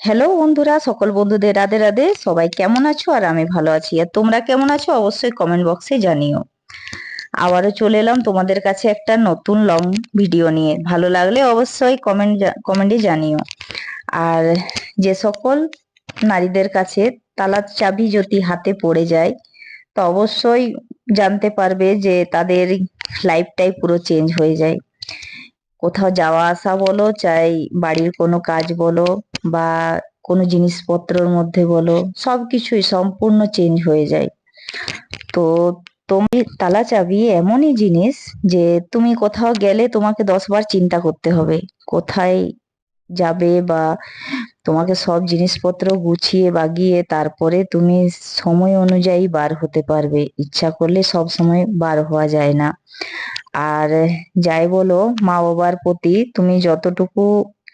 Hello বন্ধুরা, সকল বন্ধুদের রাধে রাধে। সবাই কেমন আছো? আর আমি ভালো আছি। আর তোমরা কেমন আছো অবশ্যই কমেন্ট বক্সে জানিও। আবারও চলে এলাম তোমাদের কাছে একটা নতুন লং ভিডিও নিয়ে। ভালো লাগলে অবশ্যই কমেন্টে জানিও। আর যে সকল নারীদের কাছে তালার চাবি যদি হাতে পড়ে যায়, তো অবশ্যই জানতে পারবে যে তাদের লাইফটাই পুরো চেঞ্জ হয়ে যায়। কোথাও যাওয়া আসা বলো, চাই বাড়ির কোনো কাজ বলো, বা কোনো জিনিসপত্রের মধ্যে বলো, সবকিছুই সম্পূর্ণ চেঞ্জ হয়ে যায়। তো তুমি তালা চাবি এমনই জিনিস যে তুমি কোথাও গেলে তোমাকে 10 বার চিন্তা করতে হবে কোথায় যাবে, বা তোমাকে সব জিনিসপত্র গুছিয়ে বাগিয়ে তারপরে তুমি সময় অনুযায়ী বার হতে পারবে। ইচ্ছা করলে সব সময় বার হওয়া যায় না। আর যাই বলো, মা বাবার প্রতি তুমি যতটুকু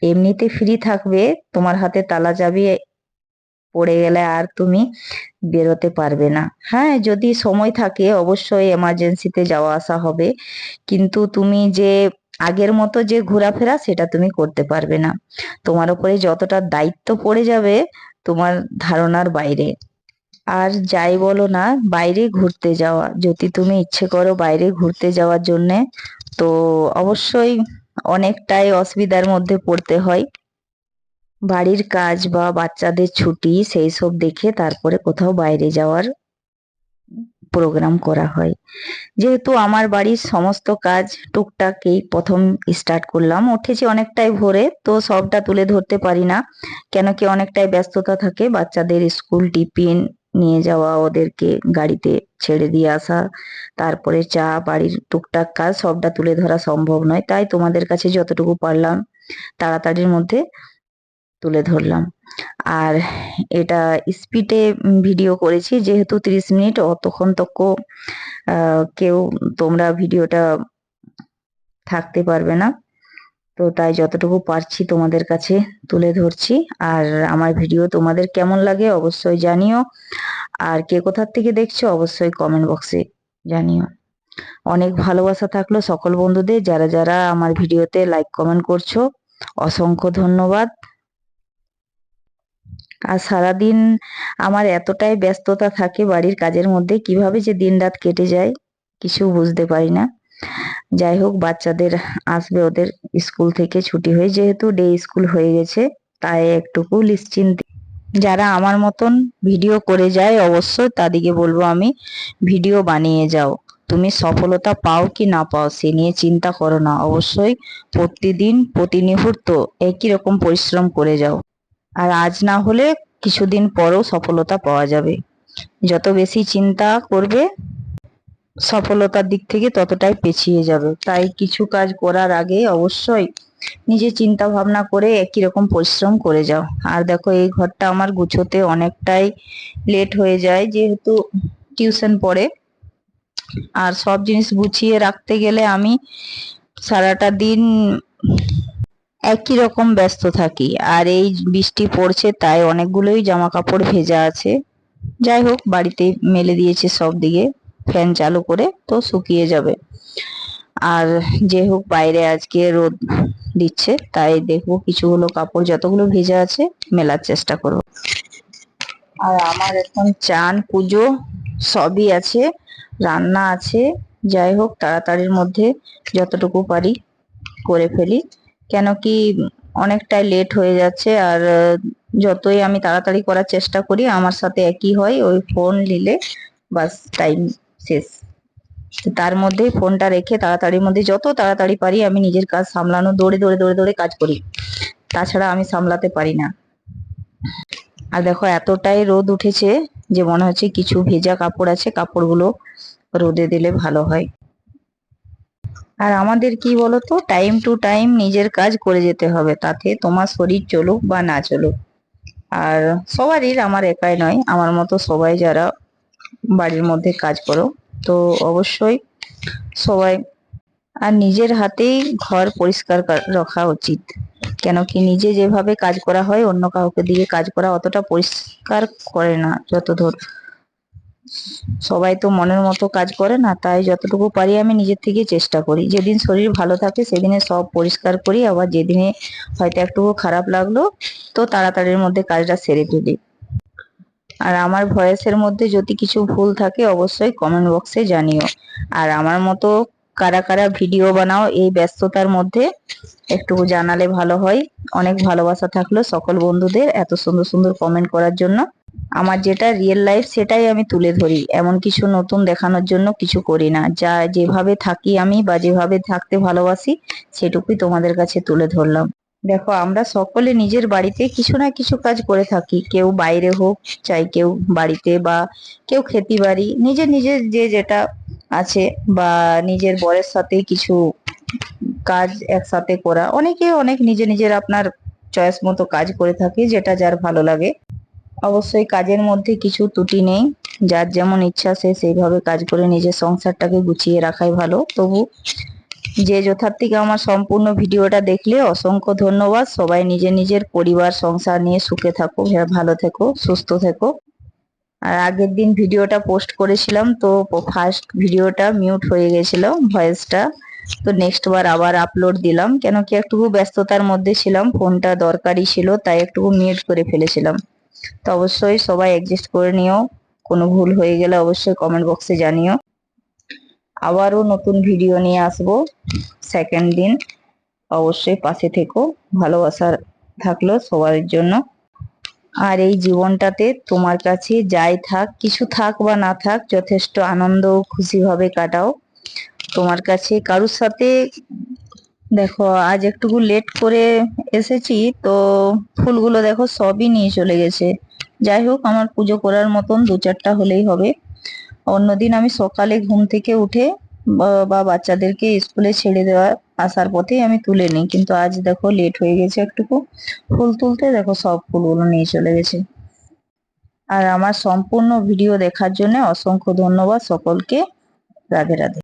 এমনিতে ফ্রি থাকবে, তোমার হাতে তালা চাবি পড়ে গেলে আর তুমি বেরোতে পারবে না। হ্যাঁ, যদি সময় থাকে অবশ্যই এমার্জেন্সিতে যাওয়া আসা হবে, কিন্তু তুমি যে আগের মতো যে ঘোরাফেরা সেটা তুমি করতে পারবে না। তোমার উপরে যতটা দায়িত্ব পড়ে যাবে, তোমার ধারণার বাইরে। আর যাই বলো না, বাইরে ঘুরতে যাওয়া, যদি তুমি ইচ্ছে করো বাইরে ঘুরতে যাওয়ার জন্যে, তো অবশ্যই অনেকটাই অসুবিধার মধ্যে পড়তে হয়। বাড়ির কাজ বা বাচ্চাদের ছুটি সেই সব দেখে তারপরে কোথাও বাইরে যাওয়ার প্রোগ্রাম করা হয়। যেহেতু আমার বাড়ির সমস্ত কাজ টুকটাক এই প্রথম স্টার্ট করলাম, উঠেছি অনেকটাই ভোরে, তো সবটা তুলে ধরতে পারি না, কেন কি অনেকটাই ব্যস্ততা থাকে। বাচ্চাদের স্কুল টিফিন নিয়ে যাওয়া, ওদেরকে গাড়িতে ছেড়ে দিয়ে আসা, তারপরে চা, বাড়ির টুকটাক কাজ, সবটা তুলে ধরা সম্ভব নয়। তাই তোমাদের কাছে যতটুকু পারলাম তাড়াতাড়ির মধ্যে তুলে ধরলাম। আর এটা স্পিডে ভিডিও করেছি, যেহেতু 30 মিনিট, অতক্ষণ তক কেউ তোমরা ভিডিওটা থাকতে পারবে না। তো তাই যতটুকু পারছি তোমাদের কাছে তুলে ধরছি। আর আমার ভিডিও তোমাদের কেমন লাগে অবশ্যই জানিও। আর কে কোথার থেকে দেখছো অবশ্যই কমেন্ট বক্সে জানিও। অনেক ভালোবাসা থাকলো সকল বন্ধুদের, যারা যারা আমার ভিডিওতে লাইক কমেন্ট করছো, অসংখ্য ধন্যবাদ। আর সারাদিন আমার এতটাই ব্যস্ততা থাকে বাড়ির কাজের মধ্যে, কিভাবে যে দিন রাত কেটে যায় কিছু বুঝতে পারি না। যাই হোক, বাচ্চাদের আসবে, ওদের স্কুল থেকে ছুটি হয়ে, যেহেতু ডে স্কুল হয়ে গেছে, তাই একটুকু নিশ্চিন্তে। যারা আমার মতন ভিডিও করে যায় অবশ্যই তাদেরকে বলবো আমি, ভিডিও বানিয়ে যাও। তুমি সফলতা পাও কি না পাও সে নিয়ে চিন্তা করো না, অবশ্যই প্রতিদিন প্রতি মুহূর্ত একই রকম পরিশ্রম করে যাও। আর আজ না হলে কিছুদিন পরেও সফলতা পাওয়া যাবে। যত বেশি চিন্তা করবে সফলতার দিক থেকে ততটাই পেছিয়ে যাবে। তাই কিছু কাজ করার আগে অবশ্যই নিজে চিন্তা ভাবনা করে একই রকম পরিশ্রম করে যাও। আর দেখো, এই ঘরটা আমার গুছোতে অনেকটাই লেট হয়ে যায়, যেহেতু টিউশন পড়ে। আর সব জিনিস গুছিয়ে রাখতে গেলে আমি সারাটা দিন একই রকম ব্যস্ত থাকি। আর এই বৃষ্টি পড়ছে তাই অনেকগুলোই জামা কাপড় ভেজা আছে। যাই হোক, বাড়িতে মেলে দিয়েছে সব দিকে, ফ্যান চালু করে, তো শুকিয়ে যাবে। আর যে হোক, বাইরে আজকে রোদ দিচ্ছে, তাই দেখবো কিছুগুলো কাপড় যতগুলো ভেজা আছে মেলার চেষ্টা করব। আর আমার এখন চান পুজো সবই আছে, রান্না আছে। যাই হোক, তাড়াতাড়ির মধ্যে যতটুকু পারি করে ফেলি, কেন কি অনেকটাই লেট হয়ে যাচ্ছে। আর যতই আমি তাড়াতাড়ি করার চেষ্টা করি, আমার সাথে একই হয়, ওই ফোন নিলে বাস টাইম শেষ। তো তার মধ্যে ফোনটা রেখে তাড়াতাড়ির মধ্যে যত তাড়াতাড়ি পারি আমি নিজের কাজ সামলানো, দৌড়ে দৌড়ে দৌড়ে দৌড়ে কাজ করি, তাছাড়া আমি সামলাতে পারি না। আর দেখো, এতটাই রোদ উঠেছে যে মনে হচ্ছে কিছু ভেজা কাপড় আছে, কাপড়গুলো রোদে দিলে ভালো হয়। আর আমাদের কি বলতো, টাইম টু টাইম নিজের কাজ করে যেতে হবে, তাতে তোমার শরীর চলুক বা না চলুক। আর সবারই, আমার একাই নয়, আমার মতো সবাই যারা বাড়ির মধ্যে কাজ করো, তো অবশ্যই সবাই। আর নিজের হাতেই ঘর পরিষ্কার রাখা উচিত, কেন কি নিজে যেভাবে কাজ করা হয় অন্য কাউকে দিয়ে কাজ করা অতটা পরিষ্কার করে না, যত দূর সবাই তো মনের মতো কাজ করে না, তাই যতটুকু পারি আমি নিজের থেকে চেষ্টা করি। যেদিন শরীর ভালো থাকে সেদিনে সব পরিষ্কার করি, আবার যেদিনে হয়তো একটু খারাপ লাগলো তো তাড়াতাড়ির মধ্যে কাজটা সেরে ফেলি। আর আমার ভয়েসের মধ্যে যদি কিছু ভুল থাকে অবশ্যই কমেন্ট বক্সে জানিও। আর আমার মতো কারা কারা ভিডিও বানাও এই ব্যস্ততার মধ্যে একটু জানালে ভালো হয়। অনেক ভালোবাসা থাকলো সকল বন্ধুদের এত সুন্দর সুন্দর কমেন্ট করার জন্য। আমার যেটা রিয়েল লাইফ সেটাই আমি তুলে ধরি, এমন কিছু নতুন দেখানোর জন্য কিছু করি না। যা যেভাবে থাকি আমি বা যেভাবে থাকতে ভালোবাসি সেটুকুই তোমাদের কাছে তুলে ধরলাম। দেখো, আমরা সকলে নিজের বাড়িতে কিছু না কিছু কাজ করে থাকি, কেউ বাইরে হোক, চাই কেউ বাড়িতে, বা কেউ ক্ষেতি বাড়ি, নিজের নিজের যে যেটা আছে, বা নিজের বরের সাথে কিছু কাজ একসাথে করা। অনেকে অনেক নিজের নিজের আপনার চয়েস মতো কাজ করে থাকে, যেটা যার ভালো লাগে। অবশ্যই কাজের মধ্যে কিছু ত্রুটি নেই, যার যেমন ইচ্ছা সে সেইভাবে কাজ করে নিজের সংসারটাকে গুছিয়ে রাখাই ভালো। তবু যে যথার্থিকে আমার সম্পূর্ণ ভিডিওটা দেখলে অসংখ্য ধন্যবাদ। সবাই নিজের নিজের পরিবার সংসার নিয়ে সুখে থাকো, ভালো থেকো, সুস্থ থেকো। আর আগের দিন ভিডিওটা পোস্ট করেছিলাম তো ফার্স্ট ভিডিওটা মিউট হয়ে গেছিল ভয়েসটা, তো নেক্সট বার আবার আপলোড দিলাম, কেন কি একটু ব্যস্ততার মধ্যে ছিলাম, ফোনটা দরকারি ছিল তাই একটু মিউট করে ফেলেছিলাম। তো অবশ্যই সবাই অ্যাডজাস্ট করে নিও, কোনো ভুল হয়ে গেলে অবশ্যই কমেন্ট বক্সে জানিও। আবারও নতুন ভিডিও নিয়ে আসবো সেকেন্ড দিন, অবশ্যই পাশে থেকো। ভালোবাসা থাকলো সবার জন্য। আর এই জীবনটাতে তোমার কাছে যাই থাক, কিছু থাক বা না থাক, যথেষ্ট আনন্দ খুশি ভাবে কাটাও। তোমার কাছে কারুর সাথে, দেখো আজ একটুকু লেট করে এসেছি তো ফুলগুলো দেখো সবই নিয়ে চলে গেছে। যাই হোক, আমার পুজো করার মতন দু চারটা হলেই হবে। অন্যদিন আমি সকালে ঘুম থেকে উঠে বা বাচ্চাদেরকে স্কুলে ছেড়ে দেওয়া আসার পথেই আমি তুলে নিই, কিন্তু আজ দেখো লেট হয়ে গেছে একটুকু ফুল তুলতে, দেখো সব ফুলগুলো নিয়ে চলে গেছে। আর আমার সম্পূর্ণ ভিডিও দেখার জন্য অসংখ্য ধন্যবাদ সকলকে। রাধে রাধে।